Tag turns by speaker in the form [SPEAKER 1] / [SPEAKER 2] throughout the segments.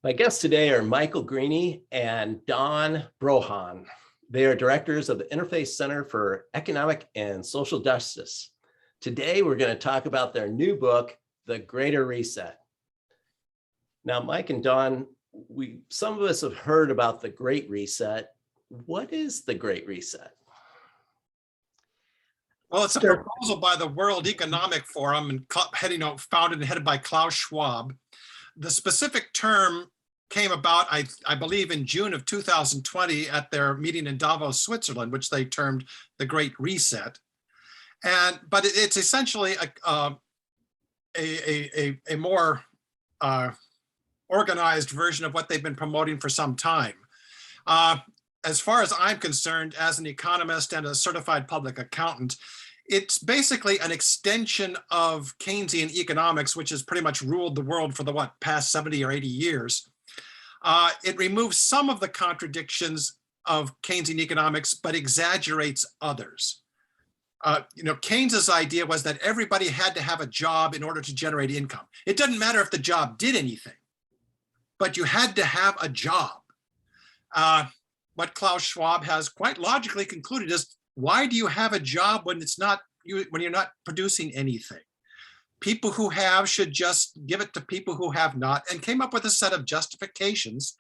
[SPEAKER 1] My guests today are Michael Greaney and Don Browhan. They are directors of the Interfaith Center for Economic and Social Justice. Today, we're going to talk about their new book, The Greater Reset. Now, Mike and Don, some of us have heard about the Great Reset. What is the Great Reset?
[SPEAKER 2] Well, it's a proposal by the World Economic Forum and founded and headed by Klaus Schwab. The specific term came about, I believe, in June of 2020 at their meeting in Davos, Switzerland, which they termed the Great Reset. But it's essentially a more organized version of what they've been promoting for some time. As far as I'm concerned, as an economist and a certified public accountant, it's basically an extension of Keynesian economics, which has pretty much ruled the world for the past 70 or 80 years. It removes some of the contradictions of Keynesian economics, but exaggerates others. Keynes's idea was that everybody had to have a job in order to generate income. It doesn't matter if the job did anything, but you had to have a job. What Klaus Schwab has quite logically concluded is, why do you have a job when you're not producing anything? People who have should just give it to people who have not, and came up with a set of justifications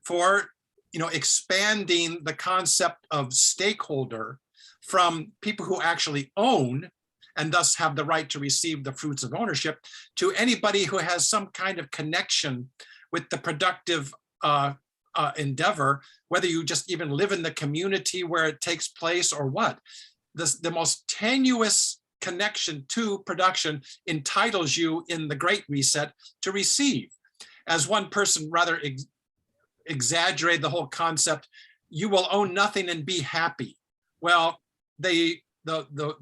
[SPEAKER 2] for expanding the concept of stakeholder from people who actually own and thus have the right to receive the fruits of ownership to anybody who has some kind of connection with the productive endeavor, whether you just even live in the community where it takes place or what. The most tenuous connection to production entitles you in the Great Reset to receive. As one person rather exaggerated the whole concept, you will own nothing and be happy. Well, the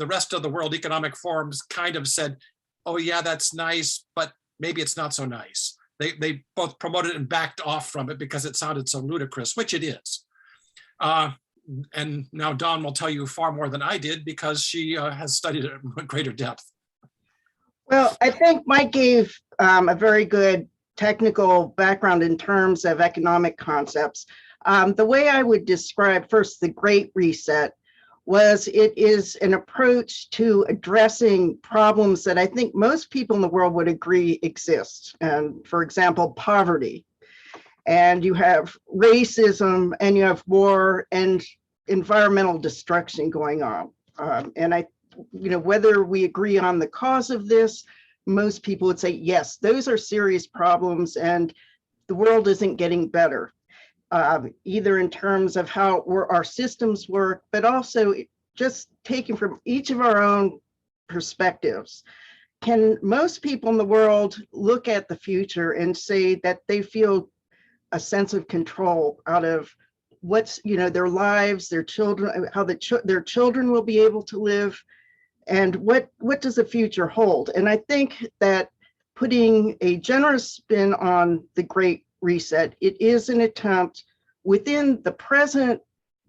[SPEAKER 2] rest of the World Economic Forums kind of said, oh yeah, that's nice, but maybe it's not so nice. They both promoted and backed off from it because it sounded so ludicrous, which it is. And now Dawn will tell you far more than I did because she has studied it in greater depth.
[SPEAKER 3] Well, I think Mike gave a very good technical background in terms of economic concepts. The way I would describe first the Great Reset was it is an approach to addressing problems that I think most people in the world would agree exist. And for example, poverty, and you have racism, and you have war and environmental destruction going on. And whether we agree on the cause of this, most people would say, yes, those are serious problems and the world isn't getting better. Either in terms of how our systems work, but also just taking from each of our own perspectives. Can most people in the world look at the future and say that they feel a sense of control out of what's, their lives, their children, how their children will be able to live, and what does the future hold? And I think that putting a generous spin on the Great Reset, it is an attempt within the present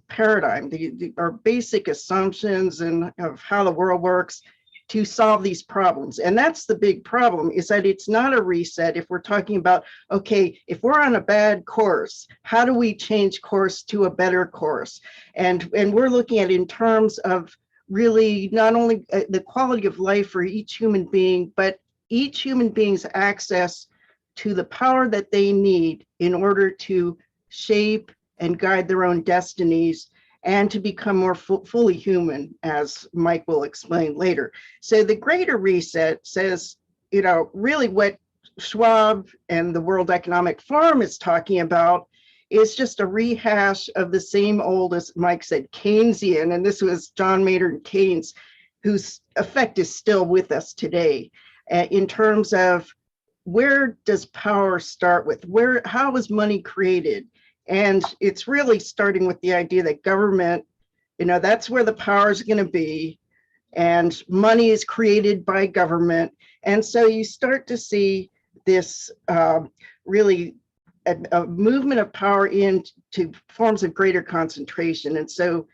[SPEAKER 3] paradigm, our basic assumptions and of how the world works, to solve these problems. And that's the big problem, is that it's not a reset. If we're talking about, okay, if we're on a bad course, how do we change course to a better course? And we're looking at in terms of really not only the quality of life for each human being, but each human being's access to the power that they need in order to shape and guide their own destinies and to become more fully human, as Mike will explain later. So the Greater Reset says, really what Schwab and the World Economic Forum is talking about is just a rehash of the same old, as Mike said, Keynesian, and this was John Maynard Keynes, whose effect is still with us today, in terms of where does power start with? How was money created? And it's really starting with the idea that government, that's where the power is going to be, and money is created by government. And so you start to see this really a movement of power into forms of greater concentration. And so,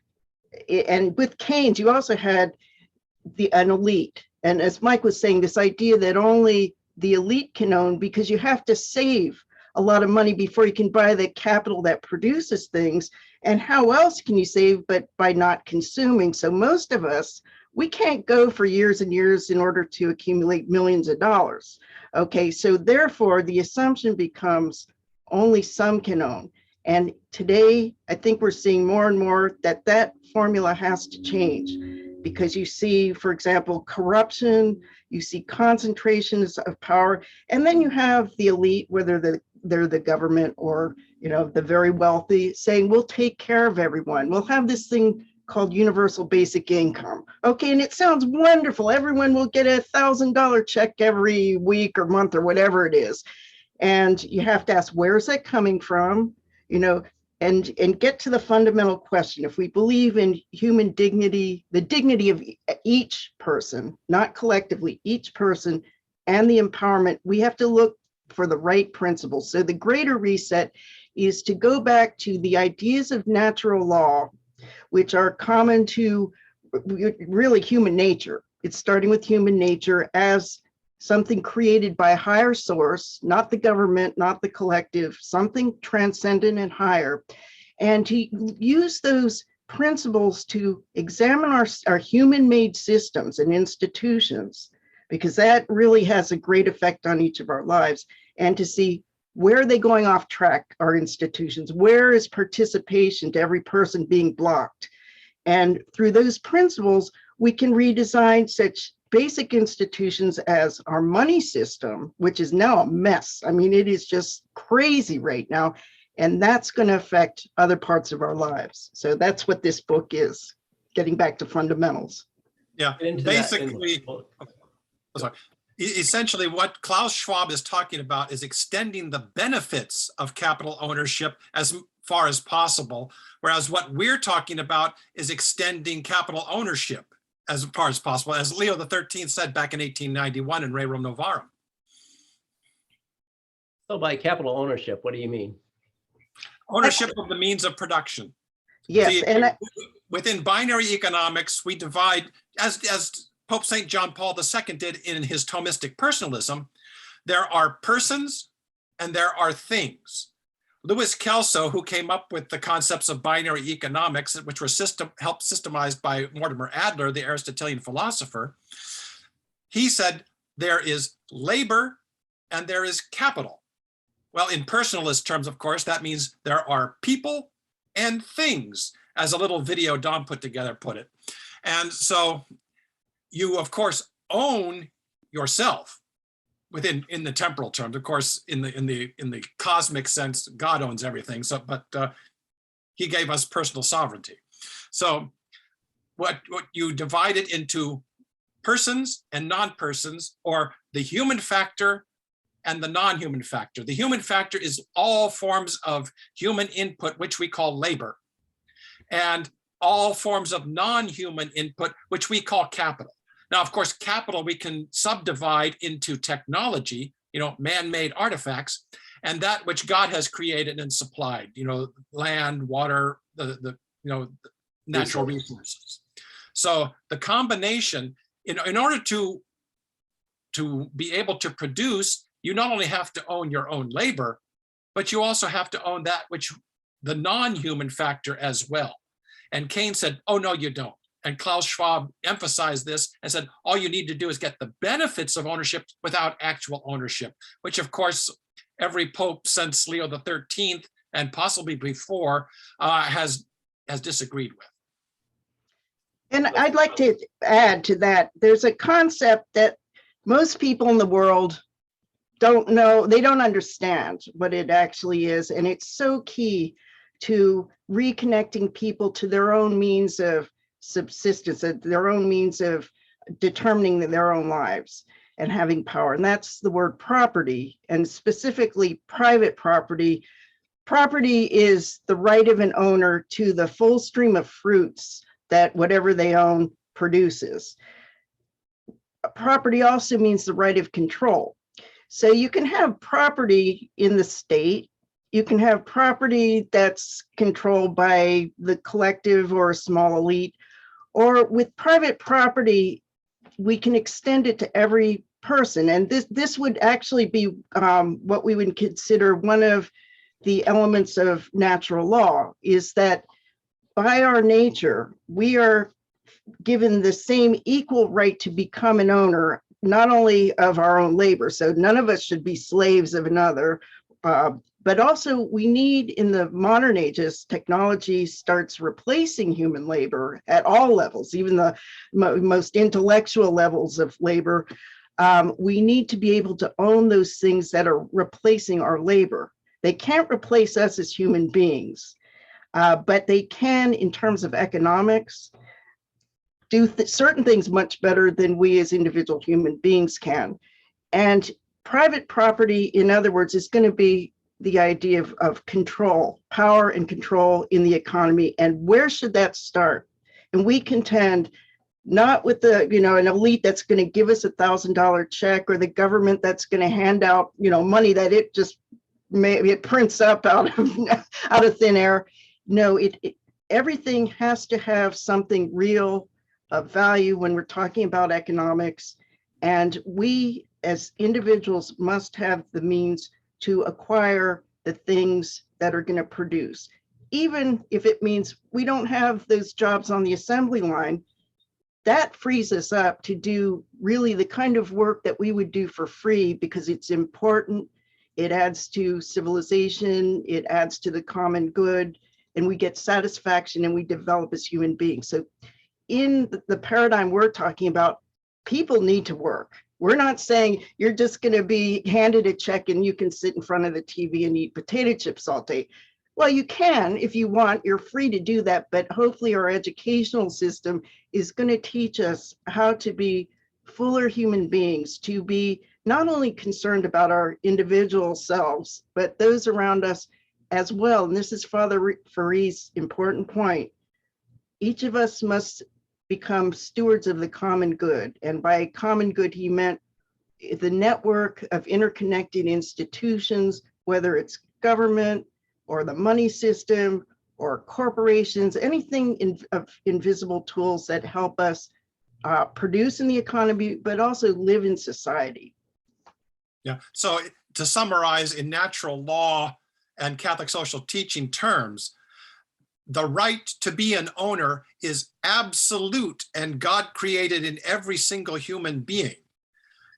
[SPEAKER 3] and with Keynes, you also had an elite. And as Mike was saying, this idea that only the elite can own, because you have to save a lot of money before you can buy the capital that produces things. And how else can you save but by not consuming? So most of us, we can't go for years and years in order to accumulate millions of dollars. Okay, so therefore the assumption becomes only some can own. And today, I think we're seeing more and more that that formula has to change, because you see, for example, corruption, you see concentrations of power, and then you have the elite, whether they're the government or, you know, the very wealthy, saying, we'll take care of everyone. We'll have this thing called universal basic income. Okay, and it sounds wonderful. Everyone will get $1,000 check every week or month or whatever it is. And you have to ask, where's that coming from? You know, and get to the fundamental question. If we believe in human dignity, the dignity of each person, not collectively, each person, and the empowerment, we have to look for the right principles. So the greater reset is to go back to the ideas of natural law, which are common to really human nature. It's starting with human nature as something created by a higher source, not the government, not the collective, something transcendent and higher. And to use those principles to examine our human-made systems and institutions, because that really has a great effect on each of our lives, and to see where are they going off track, our institutions? Where is participation to every person being blocked? And through those principles, we can redesign such basic institutions as our money system, which is now a mess. I mean, it is just crazy right now. And that's going to affect other parts of our lives. So that's what this book is, getting back to fundamentals.
[SPEAKER 2] Yeah, basically, essentially what Klaus Schwab is talking about is extending the benefits of capital ownership as far as possible, whereas what we're talking about is extending capital ownership as far as possible, as Leo XIII said back in 1891 in Rerum Novarum.
[SPEAKER 1] So by capital ownership, what do you mean?
[SPEAKER 2] Ownership of the means of production.
[SPEAKER 3] Yes,
[SPEAKER 2] Within binary economics, we divide, as Pope St. John Paul II did in his Thomistic Personalism, there are persons and there are things. Louis Kelso, who came up with the concepts of binary economics, which were helped systemized by Mortimer Adler, the Aristotelian philosopher, he said there is labor and there is capital. Well, in personalist terms, of course, that means there are people and things, as a little video Don put together put it. And so you, of course, own yourself in the temporal terms. Of course, in the cosmic sense, God owns everything. So, but he gave us personal sovereignty. So what you divide it into persons and non-persons, or the human factor and the non-human factor. The human factor is all forms of human input, which we call labor, and all forms of non-human input, which we call capital. Now, of course, capital we can subdivide into technology, you know, man-made artifacts, and that which God has created and supplied, you know, land, water, the natural resources. So the combination, in order to be able to produce, you not only have to own your own labor, but you also have to own that which the non-human factor as well. And Keynes said, oh, no, you don't. And Klaus Schwab emphasized this and said, all you need to do is get the benefits of ownership without actual ownership, which of course, every Pope since Leo XIII and possibly before has disagreed with.
[SPEAKER 3] And I'd like to add to that, there's a concept that most people in the world don't know, they don't understand what it actually is. And it's so key to reconnecting people to their own means of subsistence, their own means of determining their own lives and having power. And that's the word property, and specifically private property. Property is the right of an owner to the full stream of fruits that whatever they own produces. Property also means the right of control. So you can have property in the state, you can have property that's controlled by the collective or a small elite, or with private property, we can extend it to every person. And this would actually be what we would consider one of the elements of natural law, is that by our nature, we are given the same equal right to become an owner, not only of our own labor. So none of us should be slaves of another, but also we need, in the modern ages, technology starts replacing human labor at all levels, even the most intellectual levels of labor. We need to be able to own those things that are replacing our labor. They can't replace us as human beings, but they can, in terms of economics, do certain things much better than we as individual human beings can. And private property, in other words, is going to be the idea of control, power and control in the economy. And where should that start? And we contend not with the, an elite that's going to give us $1,000 check, or the government that's going to hand out, money that it prints up out of thin air. No, everything has to have something real of value when we're talking about economics. And we as individuals must have the means to acquire the things that are going to produce. Even if it means we don't have those jobs on the assembly line, that frees us up to do really the kind of work that we would do for free, because it's important. It adds to civilization, it adds to the common good, and we get satisfaction and we develop as human beings. So in the paradigm we're talking about, people need to work. We're not saying you're just going to be handed a check and you can sit in front of the TV and eat potato chips all day. Well, you can if you want, you're free to do that, but hopefully our educational system is going to teach us how to be fuller human beings, to be not only concerned about our individual selves, but those around us as well. And this is Father Faree's important point. Each of us must become stewards of the common good. And by common good, he meant the network of interconnected institutions, whether it's government or the money system or corporations, anything of invisible tools that help us produce in the economy, but also live in society.
[SPEAKER 2] Yeah, so to summarize, in natural law and Catholic social teaching terms, the right to be an owner is absolute and God created in every single human being.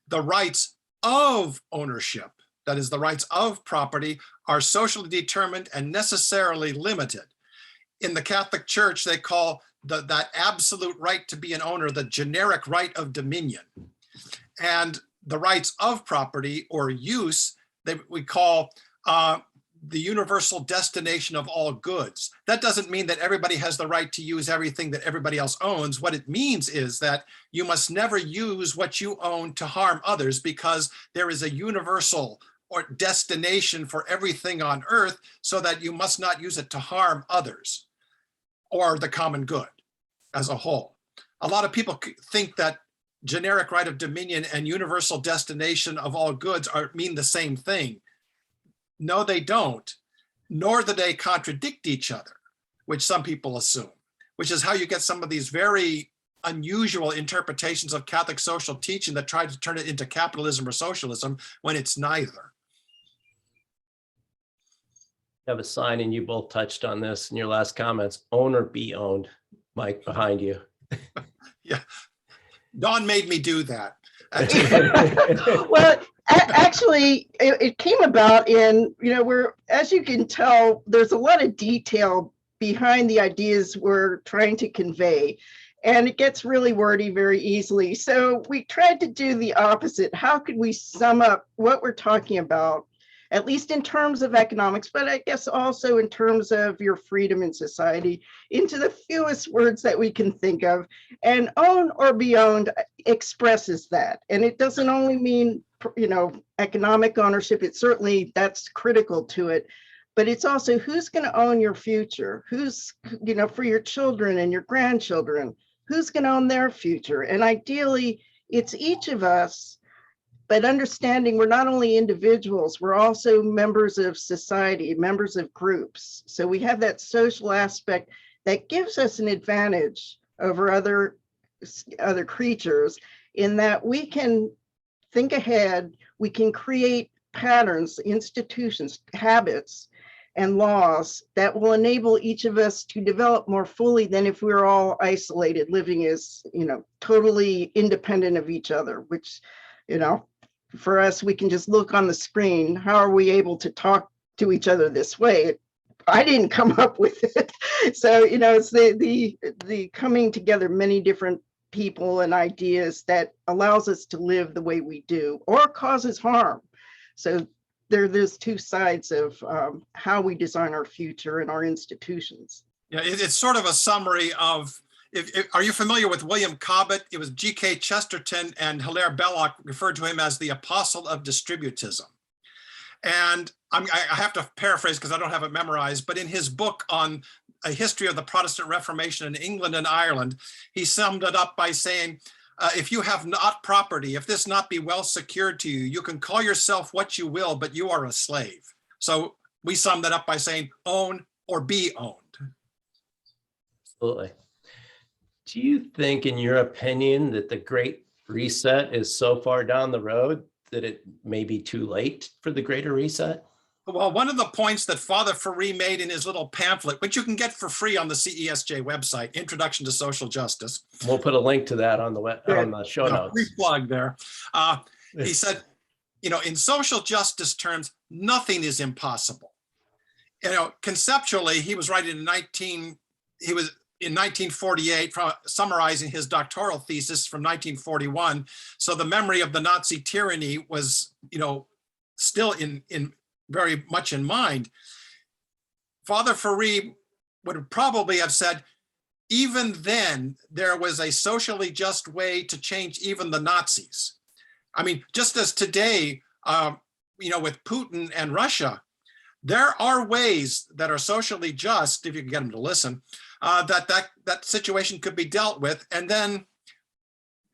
[SPEAKER 2] The rights of ownership, that is the rights of property, are socially determined and necessarily limited. In the Catholic Church, they call that absolute right to be an owner the generic right of dominion. And the rights of property or use, we call the universal destination of all goods. That doesn't mean that everybody has the right to use everything that everybody else owns. What it means is that you must never use what you own to harm others, because there is a universal or destination for everything on earth, so that you must not use it to harm others or the common good as a whole. A lot of people think that generic right of dominion and universal destination of all goods mean the same thing. No, they don't, nor do they contradict each other, which some people assume, which is how you get some of these very unusual interpretations of Catholic social teaching that try to turn it into capitalism or socialism when it's neither.
[SPEAKER 1] You have a sign, and you both touched on this in your last comments: own or be owned. Mike, behind you.
[SPEAKER 2] Yeah, Dawn made me do that.
[SPEAKER 3] Well, actually, it came about in, as you can tell, there's a lot of detail behind the ideas we're trying to convey, and it gets really wordy very easily. So we tried to do the opposite. How could we sum up what we're talking about, at least in terms of economics, but I guess also in terms of your freedom in society, into the fewest words that we can think of? And own or be owned expresses that. And it doesn't only mean, economic ownership. It certainly, that's critical to it. But it's also who's going to own your future? Who's, for your children and your grandchildren, who's going to own their future? And ideally, it's each of us, but understanding we're not only individuals, we're also members of society, members of groups. So we have that social aspect that gives us an advantage over other creatures, in that we can think ahead, we can create patterns, institutions, habits, and laws that will enable each of us to develop more fully than if we were all isolated, living as, totally independent of each other, which, for us, we can just look on the screen. How are we able to talk to each other this way? I didn't come up with it. So, it's the coming together many different people and ideas that allows us to live the way we do or causes harm. So there's two sides of how we design our future and our institutions.
[SPEAKER 2] Yeah, it's sort of a summary of, are you familiar with William Cobbett? It was G.K. Chesterton and Hilaire Belloc referred to him as the apostle of distributism. And I have to paraphrase because I don't have it memorized, but in his book on a history of the Protestant Reformation in England and Ireland, he summed it up by saying, if you have not property, if this not be well secured to you, you can call yourself what you will, but you are a slave. So we sum that up by saying own or be owned.
[SPEAKER 1] Absolutely. Do you think, in your opinion, that the Great Reset is so far down the road that it may be too late for the Greater Reset?
[SPEAKER 2] Well, one of the points that Father Ferry made in his little pamphlet, which you can get for free on the CESJ website, Introduction to Social Justice.
[SPEAKER 1] We'll put a link to that on the show notes.
[SPEAKER 2] Free plug there. He said, in social justice terms, nothing is impossible. Conceptually, he was writing in 1948, summarizing his doctoral thesis from 1941. So the memory of the Nazi tyranny was, still in very much in mind. Father Ferry would probably have said, even then, there was a socially just way to change even the Nazis. I mean, just as today, with Putin and Russia, there are ways that are socially just, if you can get them to listen, that situation could be dealt with. And then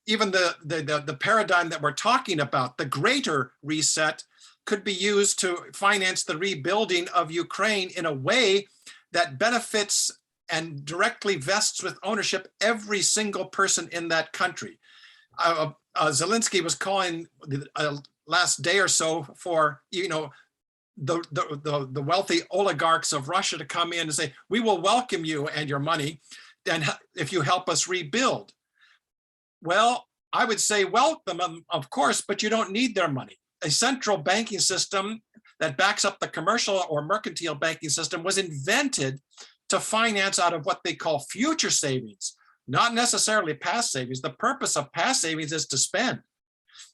[SPEAKER 2] even the paradigm that we're talking about, the Greater Reset, could be used to finance the rebuilding of Ukraine in a way that benefits and directly vests with ownership every single person in that country. Zelensky was calling last day or so for, the wealthy oligarchs of Russia to come in and say, we will welcome you and your money, and if you help us rebuild. Well, I would say welcome them, of course, but you don't need their money. A central banking system that backs up the commercial or mercantile banking system was invented to finance out of what they call future savings, not necessarily past savings. The purpose of past savings is to spend.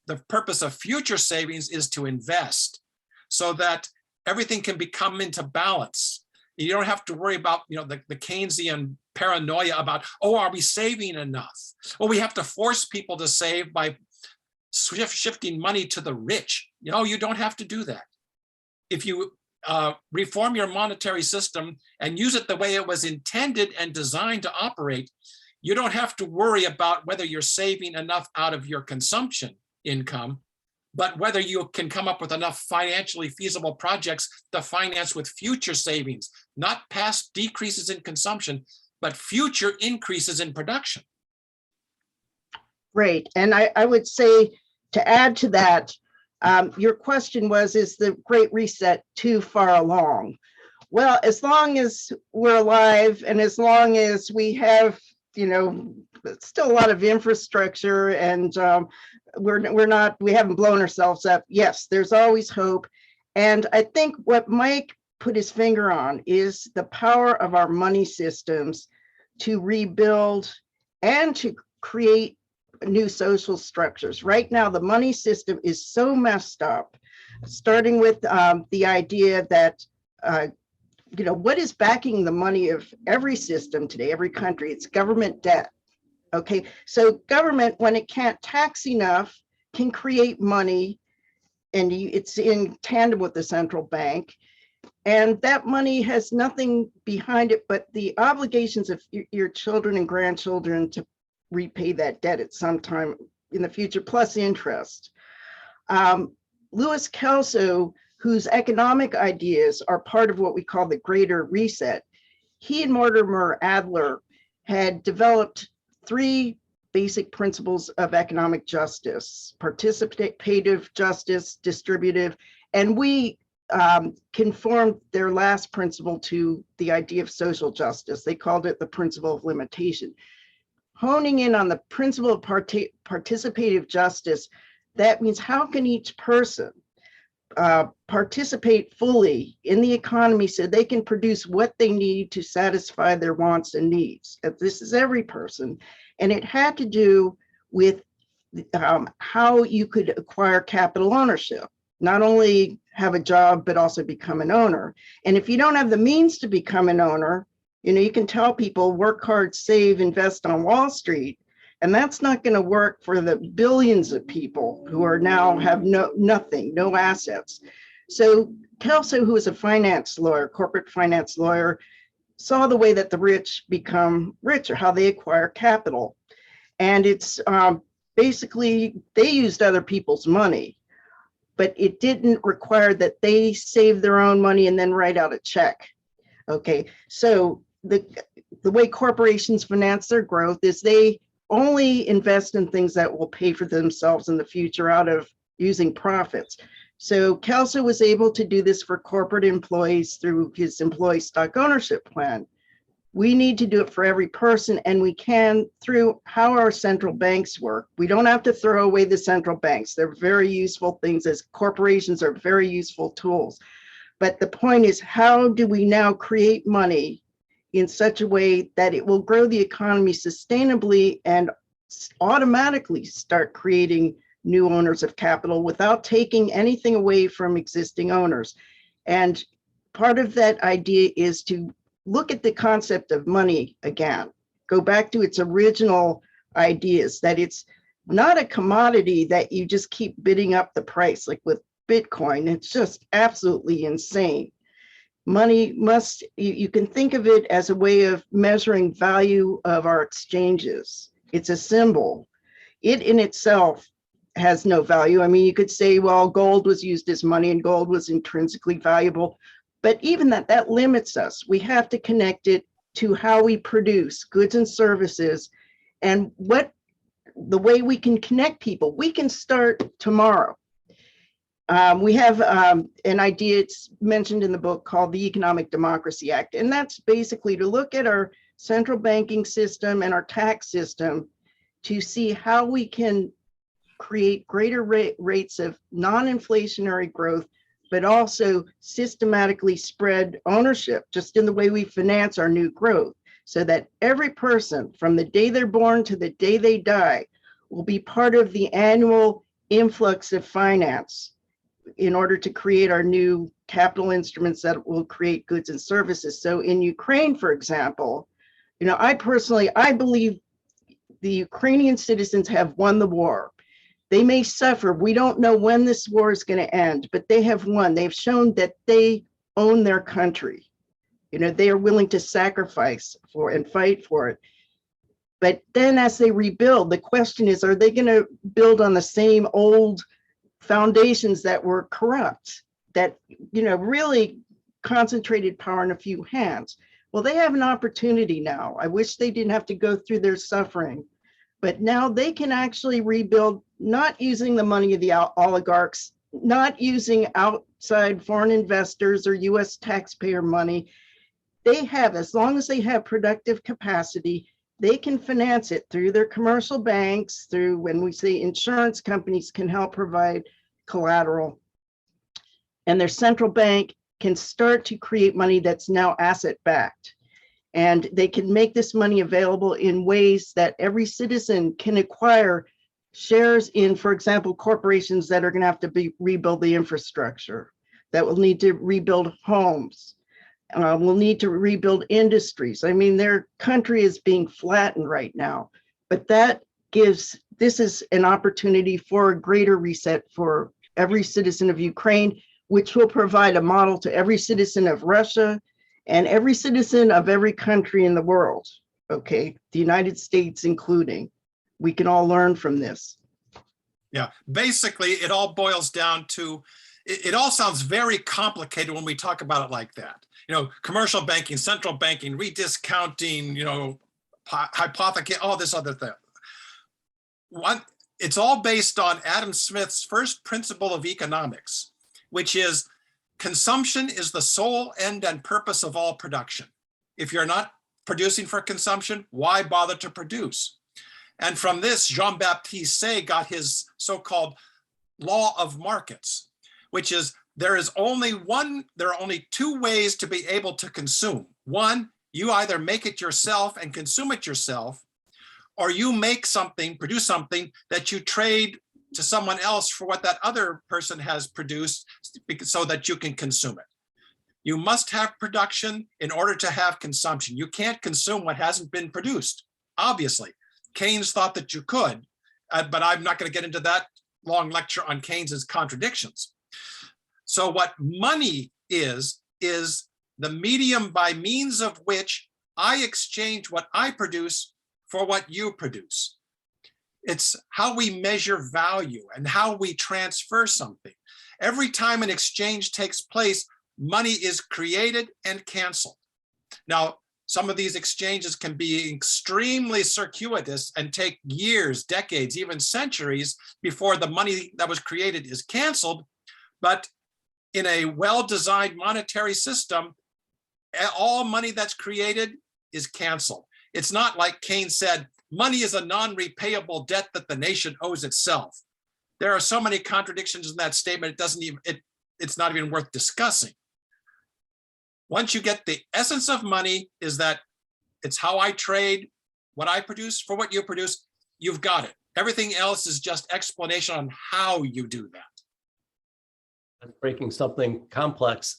[SPEAKER 2] The purpose of future savings is to invest so that everything can come into balance. You don't have to worry about, the Keynesian paranoia about, are we saving enough? Well, we have to force people to save by shifting money to the rich. You don't have to do that. If you reform your monetary system and use it the way it was intended and designed to operate, you don't have to worry about whether you're saving enough out of your consumption income, but whether you can come up with enough financially feasible projects to finance with future savings, not past decreases in consumption, but future increases in production.
[SPEAKER 3] Great. And I would say, to add to that, your question was, is the Great Reset too far along? Well, as long as we're alive and as long as we have, still a lot of infrastructure and we haven't blown ourselves up. Yes, there's always hope. And I think what Mike put his finger on is the power of our money systems to rebuild and to create new social structures. Right now, the money system is so messed up, starting with the idea that, what is backing the money of every system today, every country? It's government debt. Okay, so government, when it can't tax enough, can create money, and it's in tandem with the central bank. And that money has nothing behind it but the obligations of your children and grandchildren to repay that debt at some time in the future, plus interest. Louis Kelso, whose economic ideas are part of what we call the Greater Reset, he and Mortimer Adler had developed three basic principles of economic justice: participative justice, distributive, and we conformed their last principle to the idea of social justice. They called it the principle of limitation. Honing in on the principle of participative justice, that means how can each person participate fully in the economy so they can produce what they need to satisfy their wants and needs. This is every person. And it had to do with how you could acquire capital ownership, not only have a job, but also become an owner. And if you don't have the means to become an owner, you can tell people work hard, save, invest on Wall Street. And that's not going to work for the billions of people who are now have nothing, no assets. So Kelso, who is a finance lawyer, corporate finance lawyer, saw the way that the rich become richer, how they acquire capital. And it's basically, they used other people's money, but it didn't require that they save their own money and then write out a check. Okay, so the way corporations finance their growth is they only invest in things that will pay for themselves in the future out of using profits. So Kelso was able to do this for corporate employees through his employee stock ownership plan. We need to do it for every person, and we can through how our central banks work. We don't have to throw away the central banks. They're very useful things, as corporations are very useful tools. But the point is, how do we now create money in such a way that it will grow the economy sustainably and automatically start creating new owners of capital without taking anything away from existing owners? And part of that idea is to look at the concept of money again, go back to its original ideas, that it's not a commodity that you just keep bidding up the price like with Bitcoin. It's just absolutely insane. Money must, you can think of it as a way of measuring value of our exchanges. It's a symbol. It in itself has no value. I mean, you could say, well, gold was used as money and gold was intrinsically valuable, but even that limits us. We have to connect it to how we produce goods and services, and the way we can connect people. We can start tomorrow. We have an idea, it's mentioned in the book, called the Economic Democracy Act. And that's basically to look at our central banking system and our tax system to see how we can create greater rates of non-inflationary growth, but also systematically spread ownership just in the way we finance our new growth, so that every person from the day they're born to the day they die will be part of the annual influx of finance in order to create our new capital instruments that will create goods and services. So in Ukraine, for example, I believe the Ukrainian citizens have won the war. They may suffer. We don't know when this war is going to end, but they have won. They've shown that they own their country. They are willing to sacrifice for and fight for it. But then as they rebuild, the question is, are they going to build on the same old foundations that were corrupt, that really concentrated power in a few hands? Well, they have an opportunity now. I wish they didn't have to go through their suffering, but now they can actually rebuild, not using the money of the oligarchs, not using outside foreign investors or US taxpayer money. They have, as long as they have productive capacity, they can finance it through their commercial banks, through, when we say insurance companies can help provide collateral. And their central bank can start to create money that's now asset-backed. And they can make this money available in ways that every citizen can acquire shares in, for example, corporations that are going to have to rebuild the infrastructure, that will need to rebuild homes, will need to rebuild industries. I mean, their country is being flattened right now, but this is an opportunity for a greater reset for every citizen of Ukraine, which will provide a model to every citizen of Russia and every citizen of every country in the world, okay? The United States including. We can all learn from this.
[SPEAKER 2] Yeah, basically it all boils down to, it all sounds very complicated when we talk about it like that. Commercial banking, central banking, rediscounting, hypothecate, all this other thing. it's all based on Adam Smith's first principle of economics, which is consumption is the sole end and purpose of all production. If you're not producing for consumption, why bother to produce? And from this, Jean-Baptiste Say got his so-called law of markets, which is there are only two ways to be able to consume. One, you either make it yourself and consume it yourself, or you make something, produce something that you trade to someone else for what that other person has produced so that you can consume it. You must have production in order to have consumption. You can't consume what hasn't been produced, obviously. Keynes thought that you could, but I'm not going to get into that long lecture on Keynes's contradictions. So what money is the medium by means of which I exchange what I produce for what you produce. It's how we measure value and how we transfer something. Every time an exchange takes place, money is created and canceled. Now, some of these exchanges can be extremely circuitous and take years, decades, even centuries before the money that was created is canceled. But in a well-designed monetary system, all money that's created is canceled. It's not like Keynes said, money is a non-repayable debt that the nation owes itself. There are so many contradictions in that statement, it's not even worth discussing. Once you get the essence of money is that it's how I trade what I produce for what you produce, you've got it. Everything else is just explanation on how you do that.
[SPEAKER 1] Breaking something complex